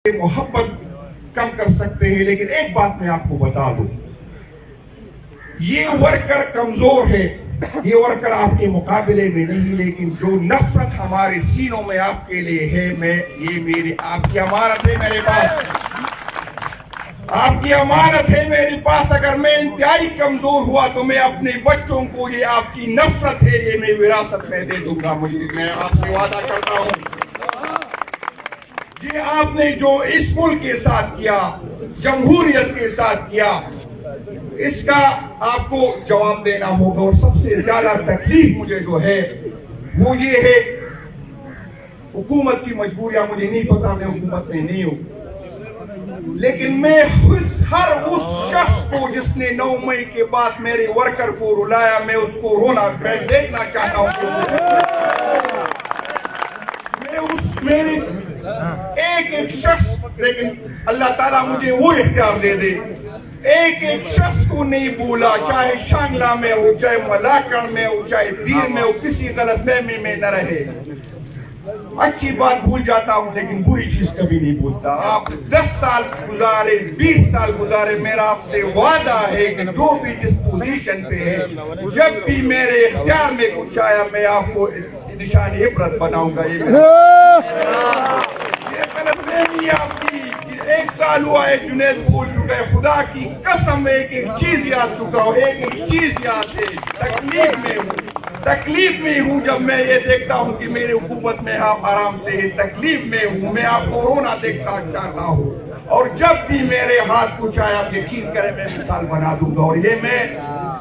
मोहब्बत कम कर सकते हैं, लेकिन एक बात मैं आपको बता दूं, ये वर्कर कमजोर है, ये वर्कर आपके मुकाबले में नहीं, लेकिन जो नफरत हमारे सीनों में आपके लिए है, ये मेरी आपकी अमानत है मेरे पास, आपकी अमानत है मेरे पास। अगर मैं इंतहाई कमजोर हुआ तो मैं अपने बच्चों को ये आपकी नफरत है, ये मैं विरासत में दे दूंगा। मैं आपसे वादा करता हूँ, ये आपने जो इस मुल्क के साथ किया, जमहूरियत के साथ किया, इसका आपको जवाब देना होगा। और सबसे ज्यादा तकलीफ मुझे जो है वो ये है, हुकूमत की मजबूरियां मुझे नहीं पता, मैं हुकूमत में नहीं हूं, लेकिन मैं हर उस शख्स को जिसने 9 मई के बाद मेरे वर्कर को रुलाया, मैं उसको रोना मैं देखना चाहता हूं। मेरे एक शख्स, लेकिन अल्लाह ताला मुझे वो इख्तियार दे दे, एक शख्स को नहीं भूला, चाहे शांगला में हो, चाहे मलाकड़ में हो, चाहे दीर में हो, किसी गलतफहमी में न रहे। अच्छी बात भूल जाता हूं, लेकिन बुरी चीज कभी नहीं भूलता। आप 10 साल गुजारे, 20 साल गुजारे, मेरा आपसे वादा है कि जो भी जिस पोजीशन पे है, जब भी मेरे इख्तियार में कुछ आया, मैं आपको निशानी इबरत बनाऊंगा। ये गलतफहमी आपकी 1 साल हुआ है, जुनैद भूल चुका है, खुदा की कसम एक चीज याद चुका हूँ, एक चीज याद है, तकलीफ में हूँ जब मैं ये देखता हूँ कि मेरी हुकूमत में आप आराम से हैं, तकलीफ में हूँ, मैं आपको रोना देखता चाहता हूँ। और जब भी मेरे हाथ कुछ आया, आप यकीन करें मैं मिसाल बना दूंगा। और ये मैं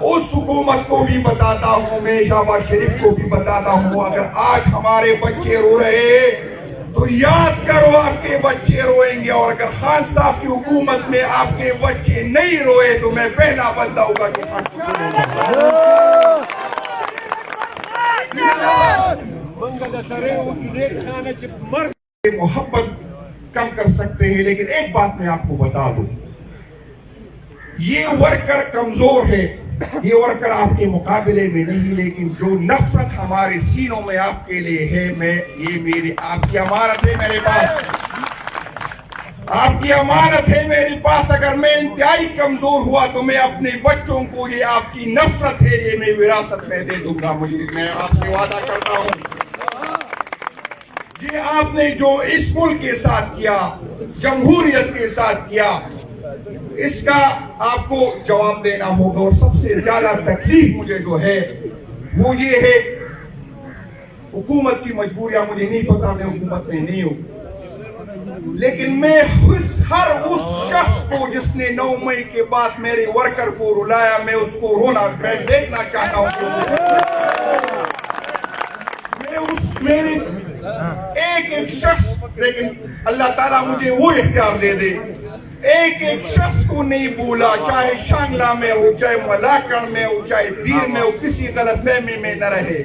उस हुकूमत को भी बताता हूँ, मैं शहबाज शरीफ को भी बताता हूँ, अगर आज हमारे बच्चे रो रहे तो याद करो आपके बच्चे रोएंगे, और अगर खान साहब की हुकूमत में आपके बच्चे नहीं रोए तो मैं पहला बंदा होगा कि मोहब्बत कम कर सकते हैं, लेकिन एक बात मैं आपको बता दूं, ये वर्कर कमजोर है, ये वर्कर आपके मुकाबले में नहीं, लेकिन जो नफरत हमारे सीनों में आपके लिए है, ये मेरी आपकी अमानत है मेरे पास, आपकी अमानत है मेरे पास। अगर मैं इंतहाई कमजोर हुआ तो मैं अपने बच्चों को ये आपकी नफरत है, ये मैं विरासत में दे दूंगा। मैं आपसे वादा करता हूँ, ये आपने जो इस मुल्क के साथ किया, जमहूरियत के साथ किया, इसका आपको जवाब देना होगा। और सबसे ज्यादा तकलीफ मुझे जो है वो ये है, हुकूमत की मजबूरियां मुझे नहीं पता, मैं हुकूमत में नहीं हूं, लेकिन मैं हर उस शख्स को जिसने 9 मई के बाद मेरे वर्कर को रुलाया, मैं उसको रोना मैं देखना चाहता हूं। मेरे एक शख्स, लेकिन अल्लाह ताला मुझे वो इख्तियार दे दे, एक शख्स को नहीं भूला, चाहे शांगला में हो, चाहे मलाकड़ में हो, चाहे दीर में हो, किसी गलतफहमी में न रहे।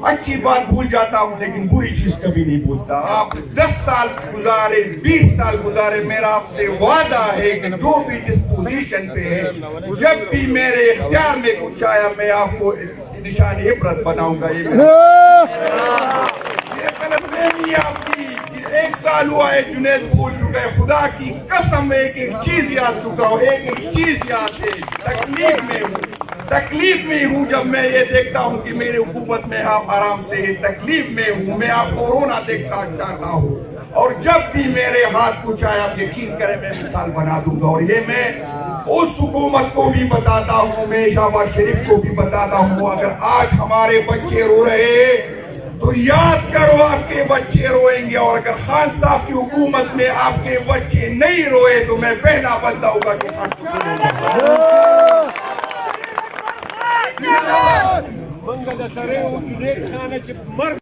अच्छी बात भूल जाता हूं, लेकिन बुरी चीज कभी नहीं भूलता। आप 10 साल गुजारे, 20 साल गुजारे, मेरा आपसे वादा है कि जो भी जिस पोजीशन पे है, जब भी मेरे इख्तियार में कुछ आया, मैं आपको निशानी इबरत बनाऊंगा। ये गलतफहमी आपकी 1 साल हुआ है, जुनैद भूल चुका है, खुदा की कसम एक चीज याद चुका हूँ, एक चीज याद है, तकलीफ में हूँ जब मैं ये देखता हूँ कि मेरी हुकूमत में आप आराम से हैं, तकलीफ में हूँ, मैं आपको रोना देखता चाहता हूँ। और जब भी मेरे हाथ कुछ आया, आप यकीन करें मैं मिसाल बना दूंगा। और ये मैं उस हुकूमत को भी बताता हूँ, मैं शहबाज शरीफ को भी बताता हूँ, अगर आज हमारे बच्चे रो रहे तो याद करो आपके बच्चे रोएंगे, और अगर खान साहब की हुकूमत में आपके बच्चे नहीं रोए तो मैं पहला बंदा होगा कि